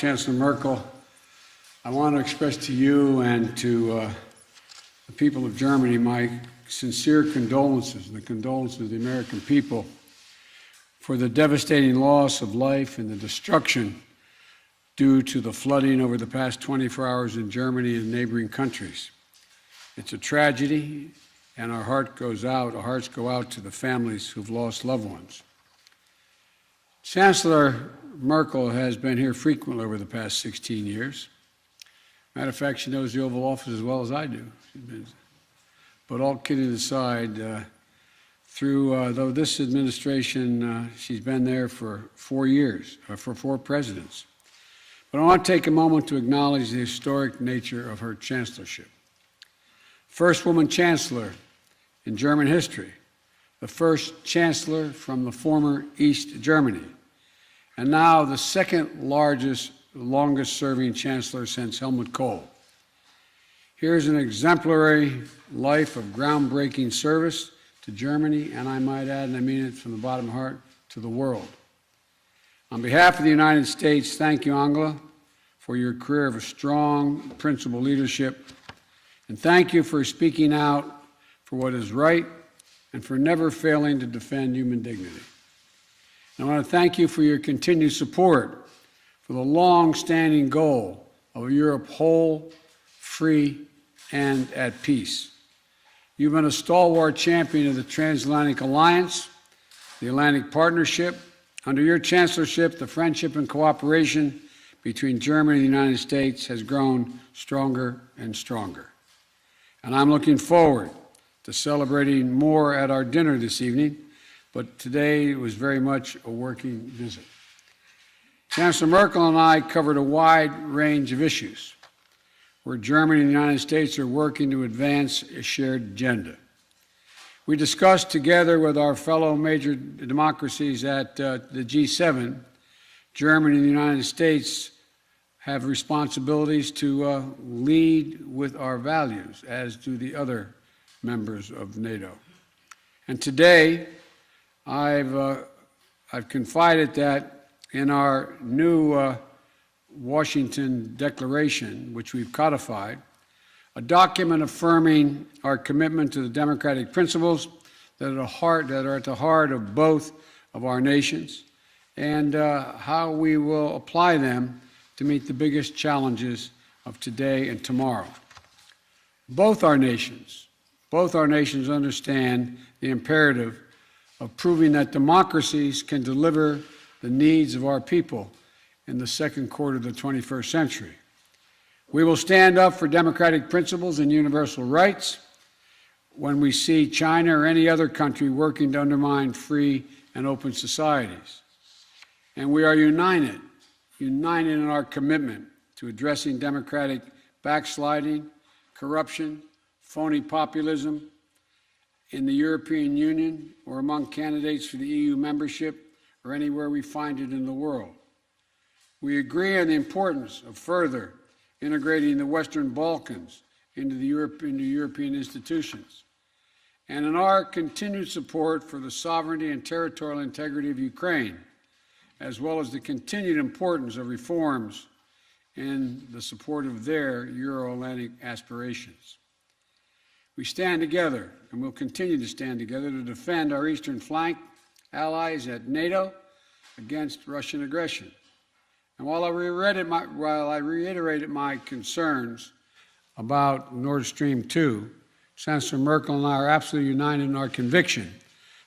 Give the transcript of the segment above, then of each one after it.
Chancellor Merkel, I want to express to you and to the people of Germany my sincere condolences and the condolences of the American people for the devastating loss of life and the destruction due to the flooding over the past 24 hours in Germany and neighboring countries. It's a tragedy, and our hearts go out to the families who've lost loved ones. Chancellor Merkel has been here frequently over the past 16 years. Matter of fact, she knows the Oval Office as well as I do. But all kidding aside, though this administration, she's been there for 4 years, for 4 presidents. But I want to take a moment to acknowledge the historic nature of her chancellorship. First woman chancellor in German history, the first chancellor from the former East Germany, and now the second longest-serving chancellor since Helmut Kohl. Here's an exemplary life of groundbreaking service to Germany, and I might add, and I mean it from the bottom of my heart, to the world. On behalf of the United States, thank you, Angela, for your career of strong, principled leadership, and thank you for speaking out for what is right and for never failing to defend human dignity. And I want to thank you for your continued support for the long-standing goal of a Europe whole, free, and at peace. You've been a stalwart champion of the Transatlantic Alliance, the Atlantic Partnership. Under your chancellorship, the friendship and cooperation between Germany and the United States has grown stronger and stronger. And I'm looking forward to celebrating more at our dinner this evening, but today it was very much a working visit. Chancellor Merkel and I covered a wide range of issues where Germany and the United States are working to advance a shared agenda. We discussed together with our fellow major democracies at the G7, Germany and the United States have responsibilities to lead with our values, as do the other members of NATO. And today, I've confided that in our new Washington Declaration, which we've codified, a document affirming our commitment to the democratic principles that are at the heart of both of our nations, and how we will apply them to meet the biggest challenges of today and tomorrow. Both our nations understand the imperative of proving that democracies can deliver the needs of our people in the second quarter of the 21st century. We will stand up for democratic principles and universal rights when we see China or any other country working to undermine free and open societies. And we are united in our commitment to addressing democratic backsliding, corruption, phony populism in the European Union or among candidates for the EU membership or anywhere we find it in the world. We agree on the importance of further integrating the Western Balkans into European institutions, and in our continued support for the sovereignty and territorial integrity of Ukraine, as well as the continued importance of reforms in the support of their Euro-Atlantic aspirations. We stand together, and will continue to stand together, to defend our eastern flank allies at NATO against Russian aggression. And while I reiterated my concerns about Nord Stream 2, Chancellor Merkel and I are absolutely united in our conviction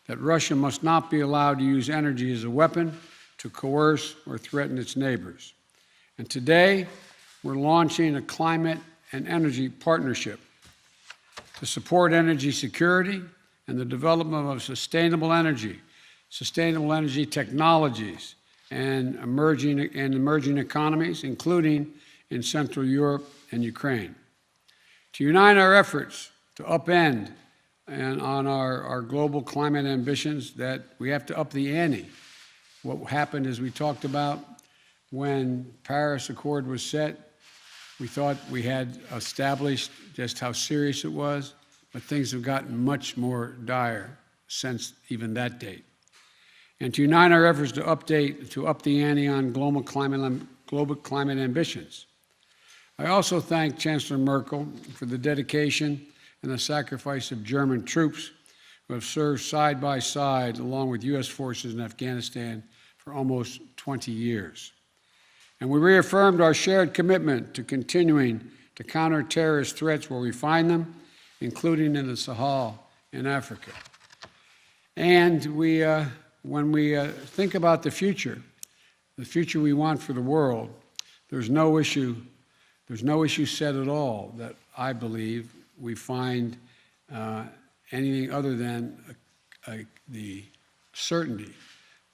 that Russia must not be allowed to use energy as a weapon to coerce or threaten its neighbors. And today, we're launching a climate and energy partnership to support energy security and the development of sustainable energy technologies, and emerging economies, including in Central Europe and Ukraine. To unite our efforts to upend and on our global climate ambitions, that we have to up the ante. What happened, as we talked about, when Paris Accord was set, we thought we had established just how serious it was, but things have gotten much more dire since even that date. And to unite our efforts to up the ante on global climate global climate ambitions. I also thank Chancellor Merkel for the dedication and the sacrifice of German troops who have served side by side along with U.S. forces in Afghanistan for almost 20 years. And we reaffirmed our shared commitment to continuing to counter terrorist threats where we find them, including in the Sahel in Africa. And when we think about the future we want for the world, there's no issue set at all that I believe we find anything other than the certainty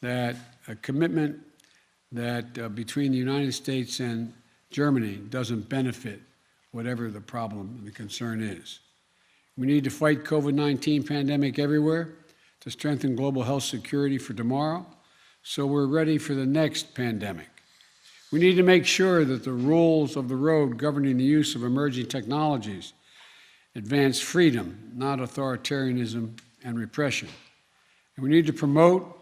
that a commitment that between the United States and Germany doesn't benefit whatever the problem and the concern is. We need to fight COVID-19 pandemic everywhere to strengthen global health security for tomorrow, so we're ready for the next pandemic. We need to make sure that the rules of the road governing the use of emerging technologies advance freedom, not authoritarianism and repression. And we need to promote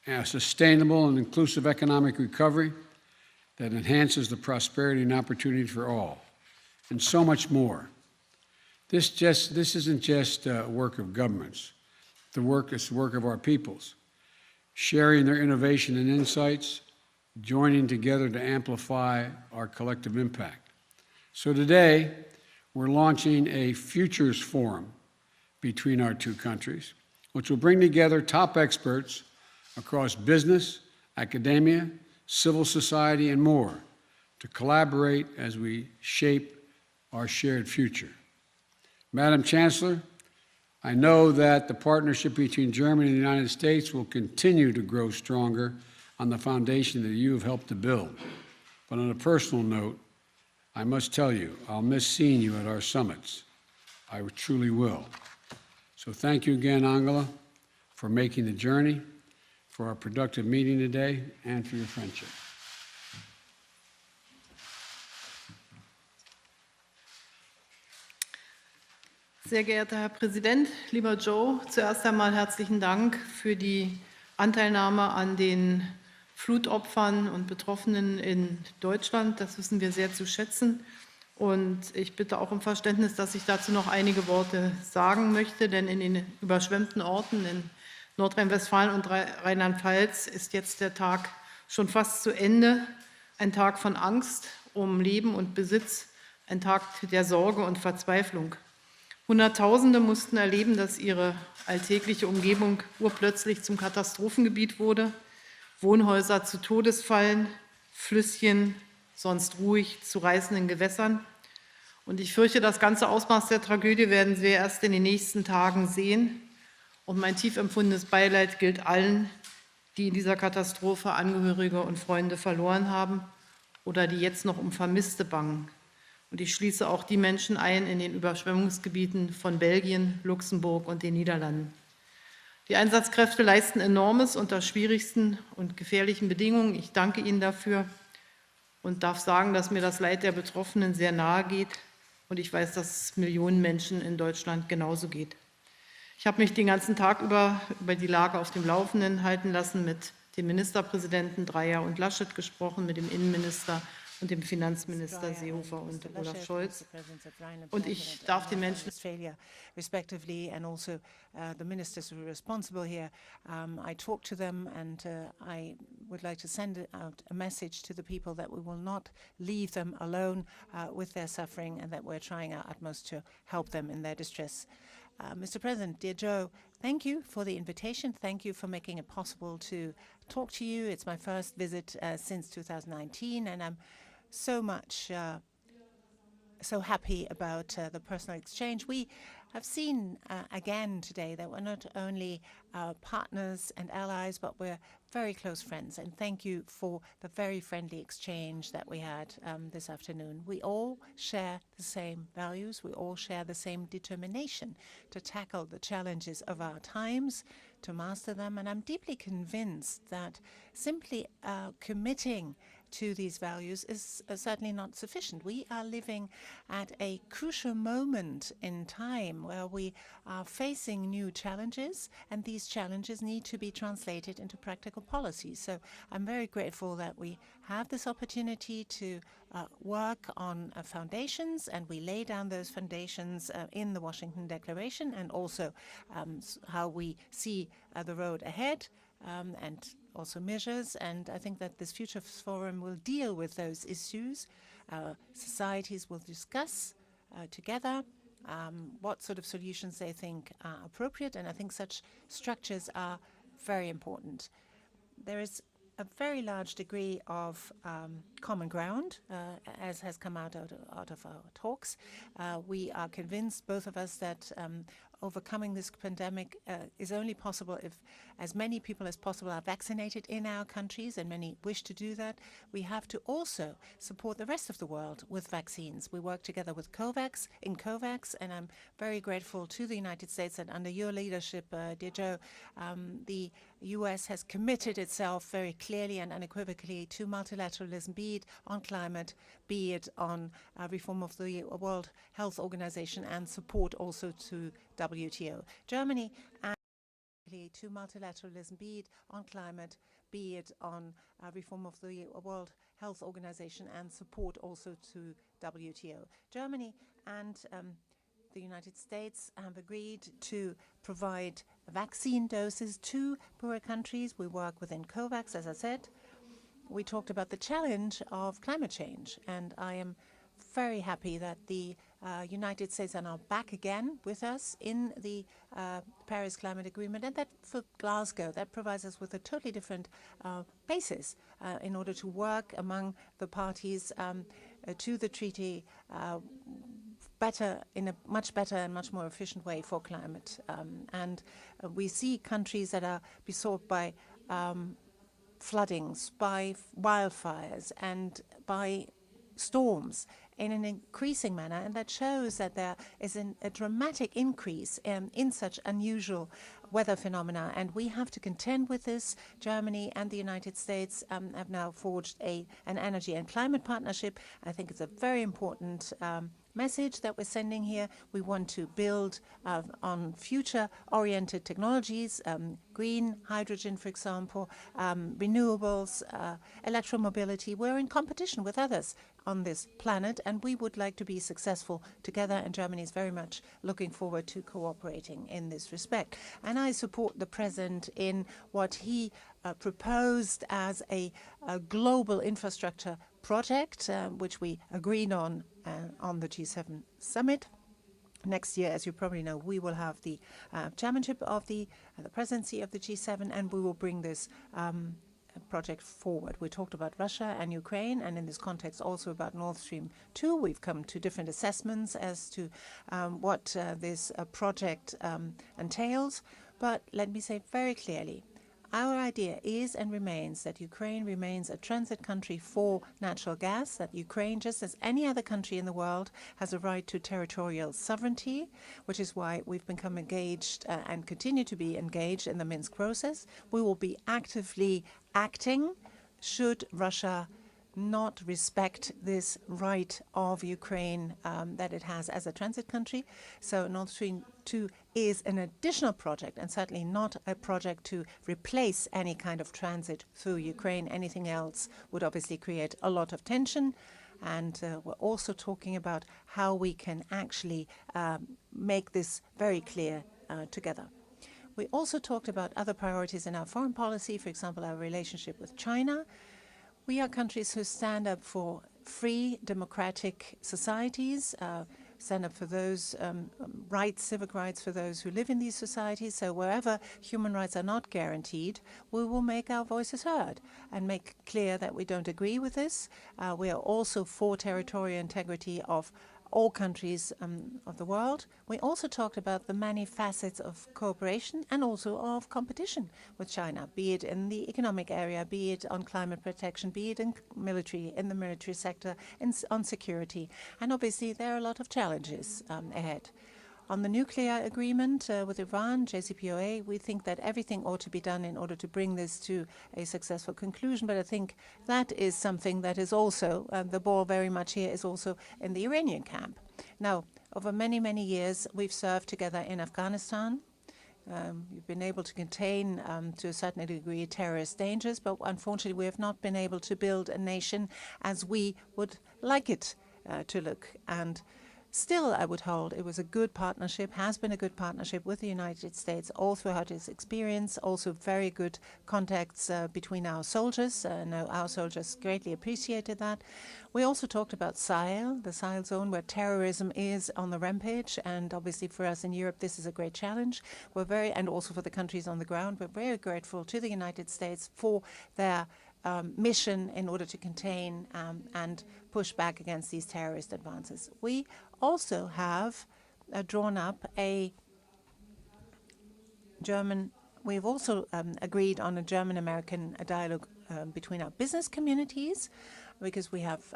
a sustainable and inclusive economic recovery that enhances the prosperity and opportunity for all, and so much more. This isn't just work of governments. It's the work of our peoples, sharing their innovation and insights, joining together to amplify our collective impact. So today, we're launching a Futures Forum between our two countries, which will bring together top experts across business, academia, civil society, and more to collaborate as we shape our shared future. Madam Chancellor, I know that the partnership between Germany and the United States will continue to grow stronger on the foundation that you have helped to build. But on a personal note, I must tell you, I'll miss seeing you at our summits. I truly will. So thank you again, Angela, for making the journey, for our productive meeting today, and for your friendship. Sehr geehrter Herr Präsident, lieber Joe, zuerst einmal herzlichen Dank für die Anteilnahme an den Flutopfern und Betroffenen in Deutschland. Das wissen wir sehr zu schätzen. Und ich bitte auch um Verständnis, dass ich dazu noch einige Worte sagen möchte, denn in den überschwemmten Orten in Nordrhein-Westfalen und Rheinland-Pfalz ist jetzt der Tag schon fast zu Ende. Ein Tag von Angst um Leben und Besitz, ein Tag der Sorge und Verzweiflung. Hunderttausende mussten erleben, dass ihre alltägliche Umgebung urplötzlich zum Katastrophengebiet wurde, Wohnhäuser zu Todesfallen, Flüsschen sonst ruhig zu reißenden Gewässern. Und ich fürchte, das ganze Ausmaß der Tragödie werden wir erst in den nächsten Tagen sehen. Und mein tief empfundenes Beileid gilt allen, die in dieser Katastrophe Angehörige und Freunde verloren haben oder die jetzt noch um Vermisste bangen. Und ich schließe auch die Menschen ein in den Überschwemmungsgebieten von Belgien, Luxemburg und den Niederlanden. Die Einsatzkräfte leisten Enormes unter schwierigsten und gefährlichen Bedingungen. Ich danke Ihnen dafür und darf sagen, dass mir das Leid der Betroffenen sehr nahe geht. Und ich weiß, dass es Millionen Menschen in Deutschland genauso geht. Ich habe mich den ganzen Tag über die Lage auf dem Laufenden halten lassen, mit dem Ministerpräsidenten Dreyer und Laschet gesprochen, mit dem Innenminister und dem Finanzminister Seehofer und Olaf Scholz. Und ich darf den Menschen respectively, and also the ministers who are responsible here. I talked to them, and I would like to send out a message to the people that we will not leave them alone with their suffering, and that we're trying our utmost to help them in their distress. Mr. President, dear Joe, thank you for the invitation. Thank you for making it possible to talk to you. It's my first visit since 2019, and I'm so happy about the personal exchange. We have seen again today that we're not only partners and allies, but we're very close friends. And thank you for the very friendly exchange that we had this afternoon. We all share the same values. We all share the same determination to tackle the challenges of our times, to master them. And I'm deeply convinced that simply committing to these values is certainly not sufficient. We are living at a crucial moment in time where we are facing new challenges, and these challenges need to be translated into practical policies. So I'm very grateful that we have this opportunity to work on foundations, and we lay down those foundations in the Washington Declaration, and also how we see the road ahead, and also measures. And I think that this Future Forum will deal with those issues. Societies will discuss together what sort of solutions they think are appropriate, and I think such structures are very important. There is a very large degree of common ground, as has come out of our talks. We are convinced, both of us, that overcoming this pandemic is only possible if as many people as possible are vaccinated in our countries, and many wish to do that. We have to also support the rest of the world with vaccines. We work together with COVAX, and I'm very grateful to the United States that under your leadership, dear Joe, the U.S. has committed itself very clearly and unequivocally to multilateralism, be it on climate, be it on reform of the World Health Organization, and support also to WTO. Germany and to multilateralism, be it on climate, be it on reform of the World Health Organization, and support also to WTO. Germany and the United States have agreed to provide vaccine doses to poorer countries. We work within COVAX, as I said. We talked about the challenge of climate change, and I am very happy that the United States are now back again with us in the Paris Climate Agreement, and that for Glasgow, that provides us with a totally different basis in order to work among the parties to the treaty in a much better and much more efficient way for climate. And we see countries that are besought by floodings, by wildfires, and by storms in an increasing manner, and that shows that there is a dramatic increase in such unusual weather phenomena, and we have to contend with this. Germany and the United States have now forged an energy and climate partnership. I think it's a very important message that we're sending here. We want to build on future-oriented technologies, green hydrogen, for example, renewables, electromobility. We're in competition with others on this planet, and we would like to be successful together, and Germany is very much looking forward to cooperating in this respect. And I support the President in what he proposed as a global infrastructure project, which we agreed on the G7 summit. Next year, as you probably know, we will have the chairmanship of the presidency of the G7, and we will bring this project forward. We talked about Russia and Ukraine, and in this context also about Nord Stream 2. We've come to different assessments as to what this project entails. But let me say very clearly, our idea is and remains that Ukraine remains a transit country for natural gas, that Ukraine, just as any other country in the world, has a right to territorial sovereignty, which is why we've become engaged and continue to be engaged in the Minsk process. We will be actively acting should Russia not respect this right of Ukraine that it has as a transit country. So Nord Stream 2 is an additional project, and certainly not a project to replace any kind of transit through Ukraine. Anything else would obviously create a lot of tension. And we're also talking about how we can actually make this very clear together. We also talked about other priorities in our foreign policy, for example, our relationship with China. We are countries who stand up for free, democratic societies, stand up for those rights, civic rights for those who live in these societies. So wherever human rights are not guaranteed, we will make our voices heard and make clear that we don't agree with this. We are also for territorial integrity of all countries of the world. We also talked about the many facets of cooperation and also of competition with China, be it in the economic area, be it on climate protection, be it in the military sector, and on security. And obviously there are a lot of challenges ahead. On the nuclear agreement with Iran, JCPOA, we think that everything ought to be done in order to bring this to a successful conclusion. But I think that is something that is also, the ball very much here is also in the Iranian camp. Now, over many, many years, we've served together in Afghanistan. We've been able to contain, to a certain degree, terrorist dangers, but unfortunately we have not been able to build a nation as we would like it to look. And still, I would hold it was a good partnership, has been a good partnership with the United States all throughout its experience, also very good contacts between our soldiers. Our soldiers greatly appreciated that. We also talked about Sahel, the Sahel zone, where terrorism is on the rampage, and obviously for us in Europe, this is a great challenge. And also for the countries on the ground, we're very grateful to the United States for their mission in order to contain and push back against these terrorist advances. We also have drawn up we've also agreed on a German-American dialogue between our business communities, because we have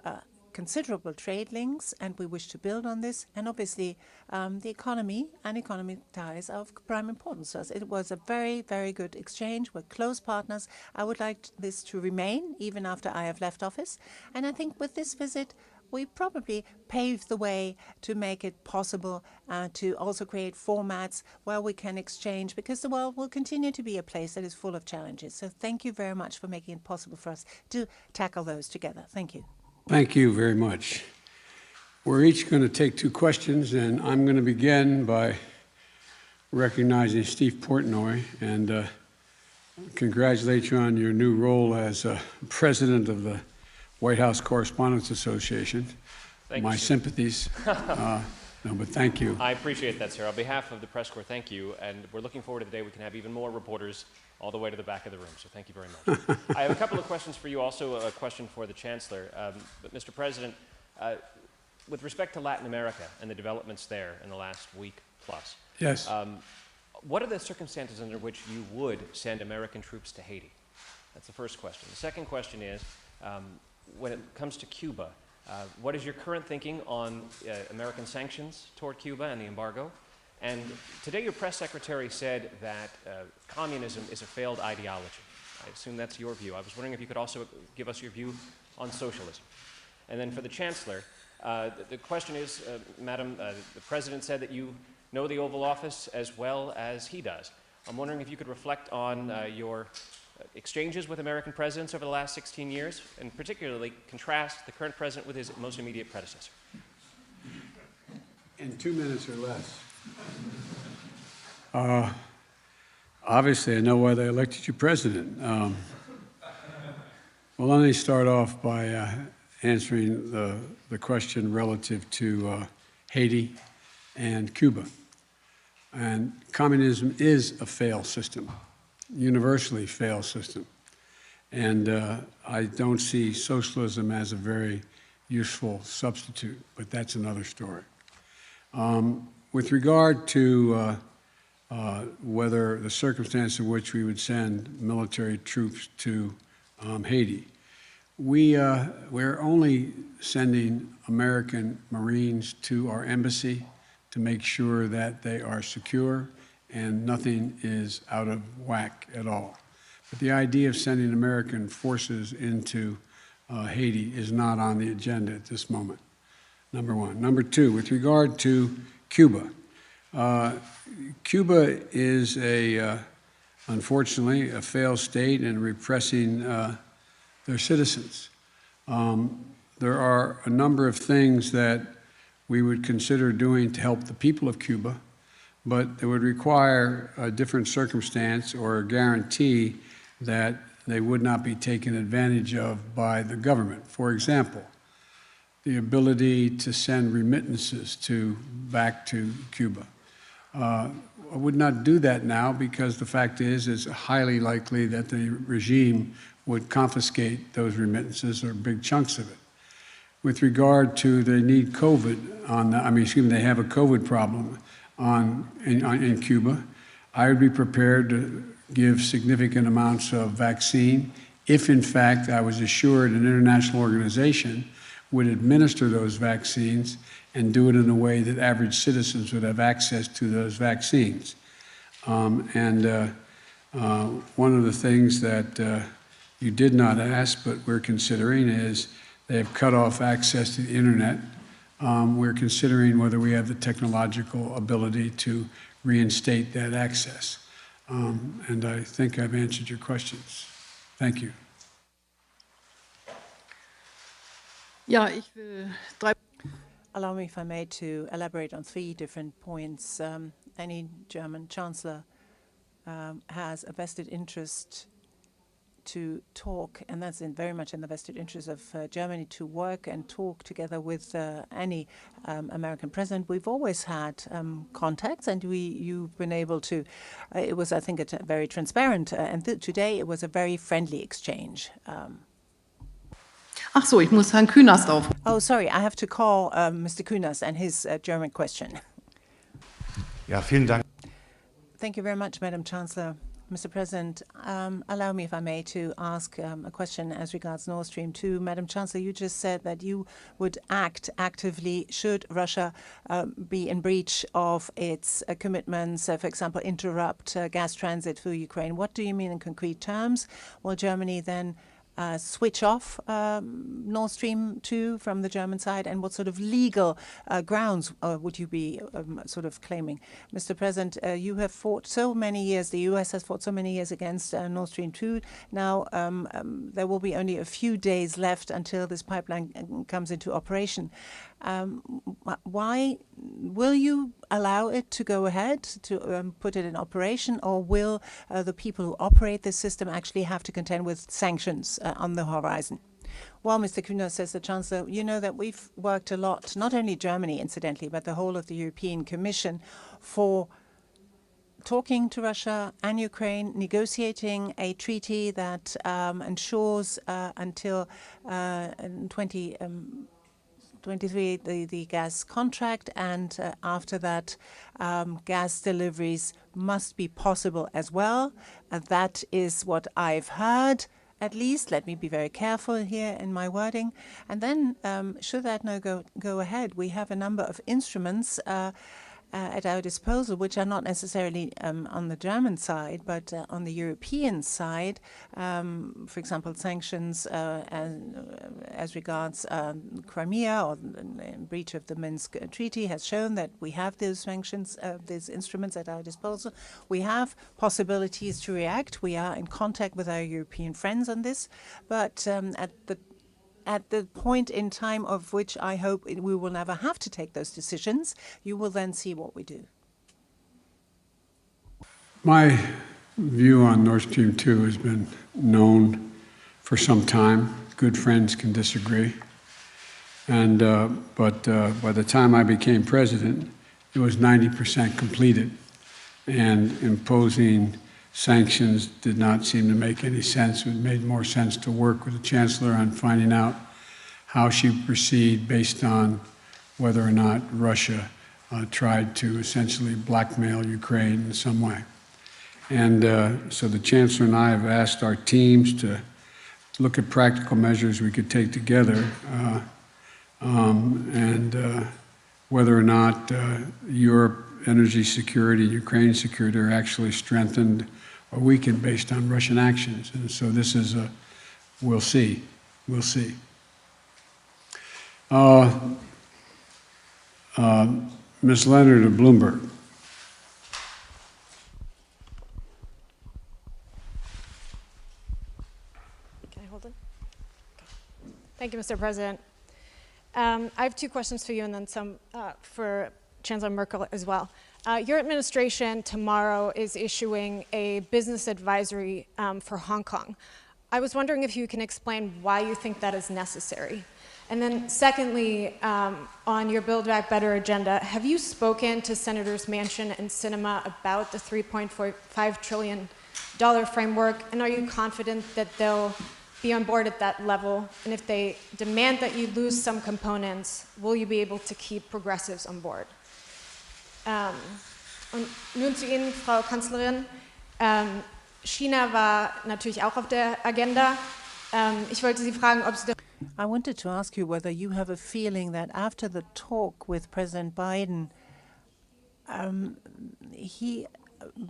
considerable trade links and we wish to build on this. And obviously, the economy and economic ties are of prime importance to us. It was a very, very good exchange. We're close partners. I would like this to remain even after I have left office. And I think with this visit, we probably paved the way to make it possible to also create formats where we can exchange, because the world will continue to be a place that is full of challenges. So thank you very much for making it possible for us to tackle those together. Thank you. Thank you very much. We're each going to take 2 questions, and I'm going to begin by recognizing Steve Portnoy and congratulate you on your new role as president of the White House Correspondents Association. Thank My you, sir. sympathies. No, but thank you. I appreciate that, sir. On behalf of the press corps, thank you. And we're looking forward to the day we can have even more reporters all the way to the back of the room. So thank you very much. I have a couple of questions for you, also a question for the Chancellor. But Mr. President, with respect to Latin America and the developments there in the last week plus, Yes. what are the circumstances under which you would send American troops to Haiti? That's the first question. The second question is, when it comes to Cuba, what is your current thinking on American sanctions toward Cuba and the embargo? And today your press secretary said that communism is a failed ideology. I assume that's your view. I was wondering if you could also give us your view on socialism. And then for the Chancellor, the question is, Madam, the President said that you know the Oval Office as well as he does. I'm wondering if you could reflect on your exchanges with American presidents over the last 16 years, and particularly contrast the current president with his most immediate predecessor. In 2 minutes or less. Obviously, I know why they elected you president. Well, let me start off by answering the question relative to Haiti and Cuba. And communism is a failed system, universally failed system. And I don't see socialism as a very useful substitute, but that's another story. With regard to whether the circumstance in which we would send military troops to Haiti, we're only sending American Marines to our embassy to make sure that they are secure and nothing is out of whack at all. But the idea of sending American forces into Haiti is not on the agenda at this moment, number one. Number two, with regard to Cuba, Cuba is unfortunately, a failed state in repressing their citizens. There are a number of things that we would consider doing to help the people of Cuba, but it would require a different circumstance or a guarantee that they would not be taken advantage of by the government. For example, the ability to send remittances back to Cuba. I would not do that now because the fact is it's highly likely that the regime would confiscate those remittances or big chunks of it. With regard to they need COVID they have a COVID problem in Cuba, I would be prepared to give significant amounts of vaccine if in fact I was assured an international organization would administer those vaccines and do it in a way that average citizens would have access to those vaccines. One of the things that you did not ask, but we're considering, is they have cut off access to the internet. We're considering whether we have the technological ability to reinstate that access. And I think I've answered your questions. Thank you. Ja, ich will drei. Allow me, if I may, to elaborate on 3 different points. Any German chancellor has a vested interest to talk, and that's very much in the vested interest of Germany, to work and talk together with any American president. We've always had contacts, and you've been able to. It was, I think, very transparent, and today it was a very friendly exchange. Ach so, ich muss Herrn Künast auf. Oh, sorry, I have to call Mr. Künast and his German question. Ja, vielen Dank. Thank you very much, Madam Chancellor. Mr. President, allow me, if I may, to ask a question as regards Nord Stream 2. Madam Chancellor, you just said that you would act actively should Russia be in breach of its commitments, for example, interrupt gas transit through Ukraine. What do you mean in concrete terms? Will Germany then switch off Nord Stream 2 from the German side, and what sort of legal grounds would you be sort of claiming? Mr. President, you have fought so many years, the US has fought so many years against Nord Stream 2. Now there will be only a few days left until this pipeline comes into operation. Why will you allow it to go ahead, to put it in operation, or will the people who operate this system actually have to contend with sanctions on the horizon? Well, Mr. Kühner, says the Chancellor, you know that we've worked a lot, not only Germany, incidentally, but the whole of the European Commission, for talking to Russia and Ukraine, negotiating a treaty that ensures until 2023 the gas contract, and after that gas deliveries must be possible as well. That is what I've heard, at least. Let me be very careful here in my wording. And then should that no go ahead, we have a number of instruments at our disposal, which are not necessarily on the German side, but on the European side. For example, sanctions as regards Crimea, or in breach of the Minsk Treaty, has shown that we have those sanctions, these instruments at our disposal. We have possibilities to react. We are in contact with our European friends on this, but at the point in time of which I hope we will never have to take those decisions, you will then see what we do. My view on Nord Stream 2 has been known for some time. Good friends can disagree. But by the time I became president, it was 90% completed. And imposing sanctions did not seem to make any sense. It made more sense to work with the Chancellor on finding out how she would proceed based on whether or not Russia tried to essentially blackmail Ukraine in some way. And so the Chancellor and I have asked our teams to look at practical measures we could take together, and whether or not Europe energy security, Ukraine security are actually strengthened or weakened based on Russian actions. And so this is we'll see. We'll see. Ms. Leonard of Bloomberg. Can I hold it? Okay. Thank you, Mr. President. I have 2 questions for you, and then some for Chancellor Merkel as well. Your administration tomorrow is issuing a business advisory for Hong Kong. I was wondering if you can explain why you think that is necessary. And then secondly, on your Build Back Better agenda, have you spoken to Senators Manchin and Sinema about the $3.5 trillion framework? And are you confident that they'll be on board at that level? And if they demand that you lose some components, will you be able to keep progressives on board? Und nun zu Ihnen, Frau Kanzlerin. China war natürlich auch auf der Agenda. Ich wollte Sie fragen, ob Sie I wanted to ask you whether you have a feeling that after the talk with President Biden, he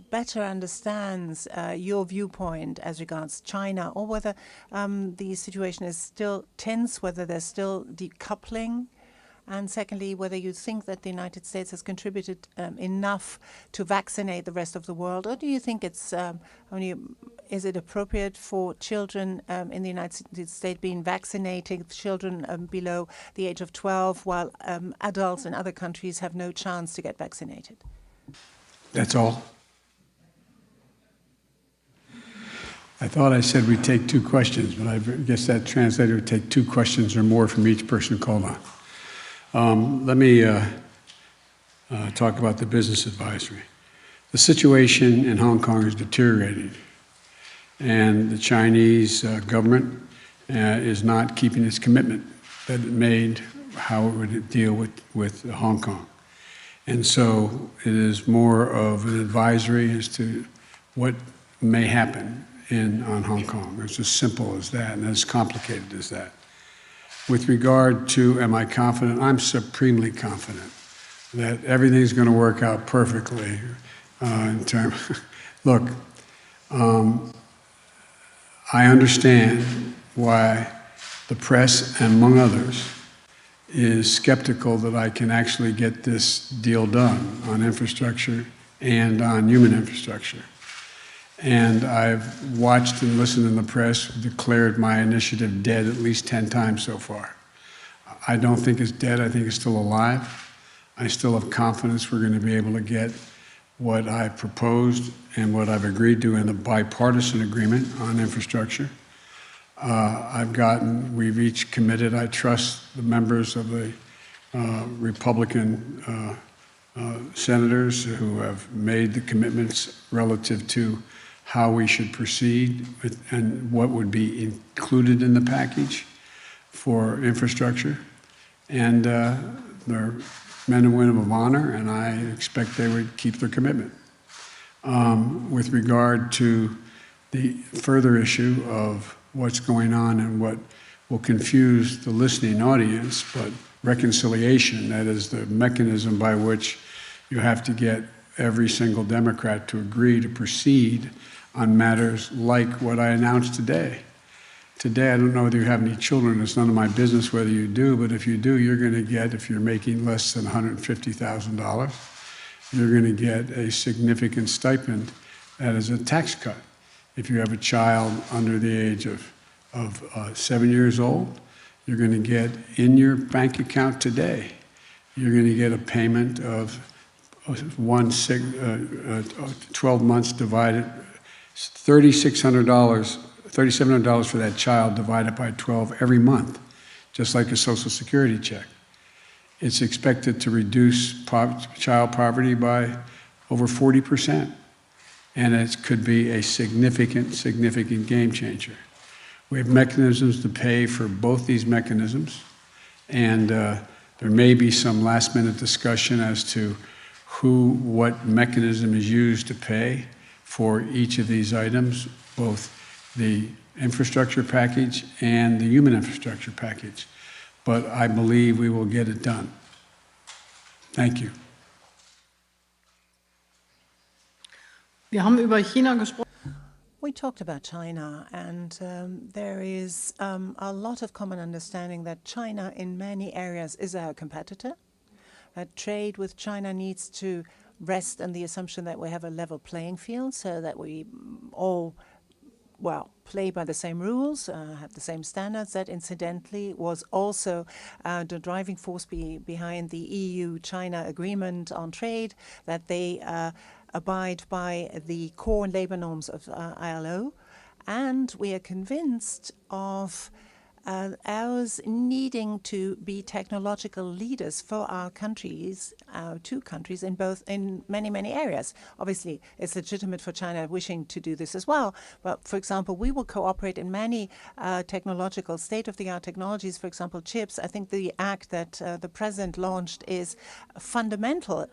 better understands your viewpoint as regards China, or whether the situation is still tense, whether there's still decoupling, and secondly, whether you think that the United States has contributed enough to vaccinate the rest of the world, or do you think it's only, is it appropriate for children in the United States being vaccinated, children below the age of 12, while adults in other countries have no chance to get vaccinated? That's all. I thought I said we'd take 2 questions, but I guess that translator would take 2 questions or more from each person called on. Let me talk about the business advisory. The situation in Hong Kong is deteriorating, and the Chinese government is not keeping its commitment that it made how it would deal with Hong Kong. And so it is more of an advisory as to what may happen on Hong Kong. It's as simple as that, and as complicated as that. With regard to, am I confident? I'm supremely confident that everything's going to work out perfectly in terms. Look, I understand why the press, among others, is skeptical that I can actually get this deal done on infrastructure and on human infrastructure. And I've watched and listened in the press, declared my initiative dead at least 10 times so far. I don't think it's dead. I think it's still alive. I still have confidence we're going to be able to get what I proposed and what I've agreed to in the bipartisan agreement on infrastructure. We've each committed, I trust the members of the Republican senators who have made the commitments relative to how we should proceed and what would be included in the package for infrastructure. And they're men and women of honor, and I expect they would keep their commitment. With regard to the further issue of what's going on and what will confuse the listening audience, but reconciliation, that is the mechanism by which you have to get every single Democrat to agree to proceed on matters like what I announced today. Today, I don't know whether you have any children. It's none of my business whether you do, but if you do, you're going to get, if you're making less than $150,000, you're going to get a significant stipend that is a tax cut. If you have a child under the age of 7 years old, you're going to get in your bank account today, you're going to get a payment of 12 months divided, $3,700 for that child divided by 12 every month, just like a Social Security check. It's expected to reduce child poverty by over 40%, and it could be a significant, significant game changer. We have mechanisms to pay for both these mechanisms, and there may be some last-minute discussion as to what mechanism is used to pay for each of these items, both the infrastructure package and the human infrastructure package. But I believe we will get it done. Thank you. Wir haben über China gesprochen. We talked about China, and there is a lot of common understanding that China in many areas is our competitor. That trade with China needs to rest on the assumption that we have a level playing field so that we all, play by the same rules, have the same standards. That incidentally was also the driving force behind the EU-China agreement on trade, that they abide by the core labor norms of ILO. And we are convinced of ours needing to be technological leaders for our countries, our 2 countries, in many areas. Obviously, it's legitimate for China wishing to do this as well. But for example, we will cooperate in many technological, state-of-the-art technologies, for example, chips. I think the act that the president launched is fundamental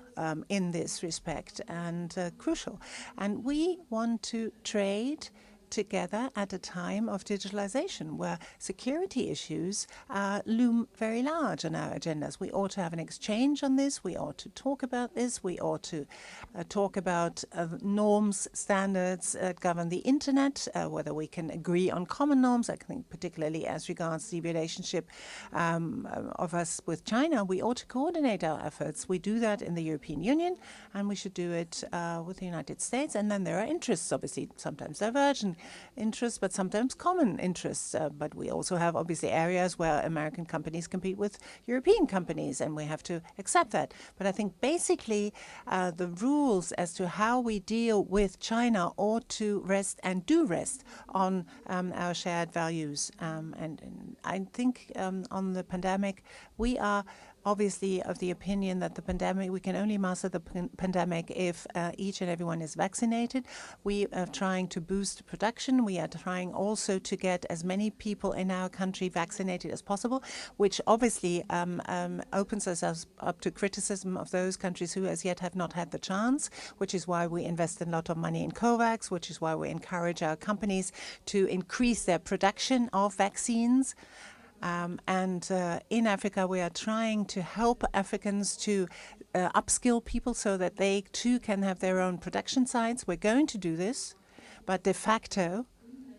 in this respect and crucial. And we want to trade together at a time of digitalization where security issues loom very large on our agendas. We ought to have an exchange on this. We ought to talk about this. We ought to talk about norms, standards that govern the internet, whether we can agree on common norms. I think particularly as regards the relationship of us with China, we ought to coordinate our efforts. We do that in the European Union, and we should do it with the United States. And then there are interests, obviously, sometimes divergent interests, but sometimes common interests. But we also have, obviously, areas where American companies compete with European companies, and we have to accept that. But I think basically the rules as to how we deal with China ought to rest and do rest on our shared values. And I think on the pandemic, we are obviously of the opinion that the pandemic, we can only master the pandemic if each and everyone is vaccinated. We are trying to boost production. We are trying also to get as many people in our country vaccinated as possible, which obviously opens us up to criticism of those countries who as yet have not had the chance, which is why we invest a lot of money in COVAX, which is why we encourage our companies to increase their production of vaccines. And in Africa, we are trying to help Africans to upskill people so that they too can have their own production sites. We're going to do this, but de facto,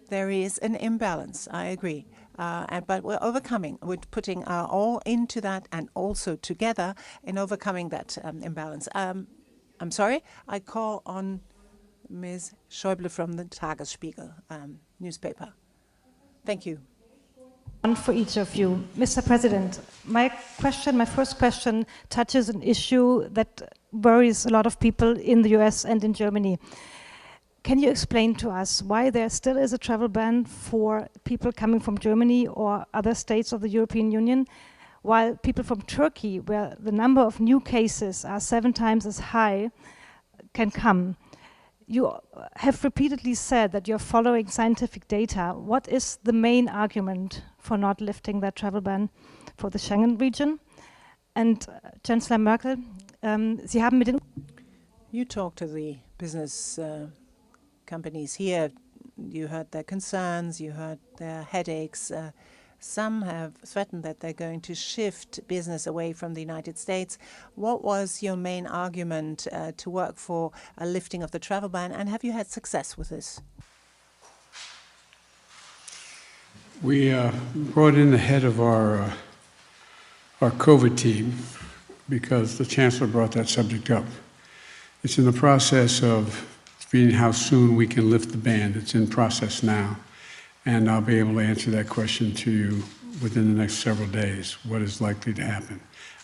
there is an imbalance. I agree. But we're overcoming. We're putting our all into that and also together in overcoming that imbalance. I'm sorry, I call on Ms. Schäuble from the Tagesspiegel newspaper. Thank you. One for each of you. Mr. President, my first question touches an issue that worries a lot of people in the US and in Germany. Can you explain to us why there still is a travel ban for people coming from Germany or other states of the European Union, while people from Turkey, where the number of new cases are 7 times as high, can come? You have repeatedly said that you're following scientific data. What is the main argument for not lifting that travel ban for the Schengen region? And Chancellor Merkel, Sie haben mit den... You talk to the business companies here. You heard their concerns, you heard their headaches. Some have threatened that they're going to shift business away from the United States. What was your main argument to work for a lifting of the travel ban, and have you had success with this? We brought in the head of our COVID team because the Chancellor brought that subject up. It's in the process of seeing how soon we can lift the ban. It's in process now. And I'll be able to answer that question to you within the next several days, what is likely to happen.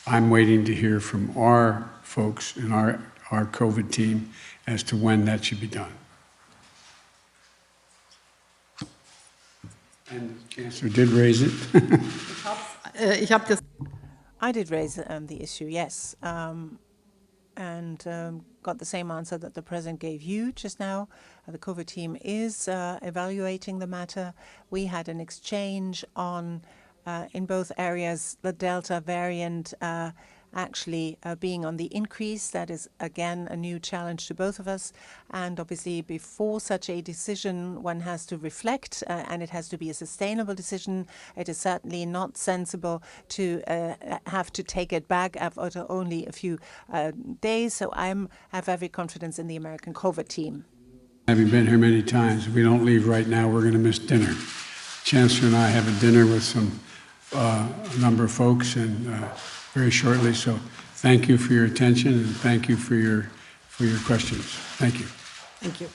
I'm waiting to hear from our folks in our COVID team as to when that should be done. And the Chancellor did raise it. I did raise the issue, yes, and got the same answer that the President gave you just now. The COVID team is evaluating the matter. We had an exchange on, in both areas, the Delta variant actually being on the increase. That is, again, a new challenge to both of us. And obviously, before such a decision, one has to reflect, and it has to be a sustainable decision. It is certainly not sensible to have to take it back after only a few days. So I have every confidence in the American COVID team. Having been here many times, if we don't leave right now, we're going to miss dinner. Chancellor and I have a dinner with a number of folks, and very shortly. So thank you for your attention, and thank you for your questions. Thank you. Thank you.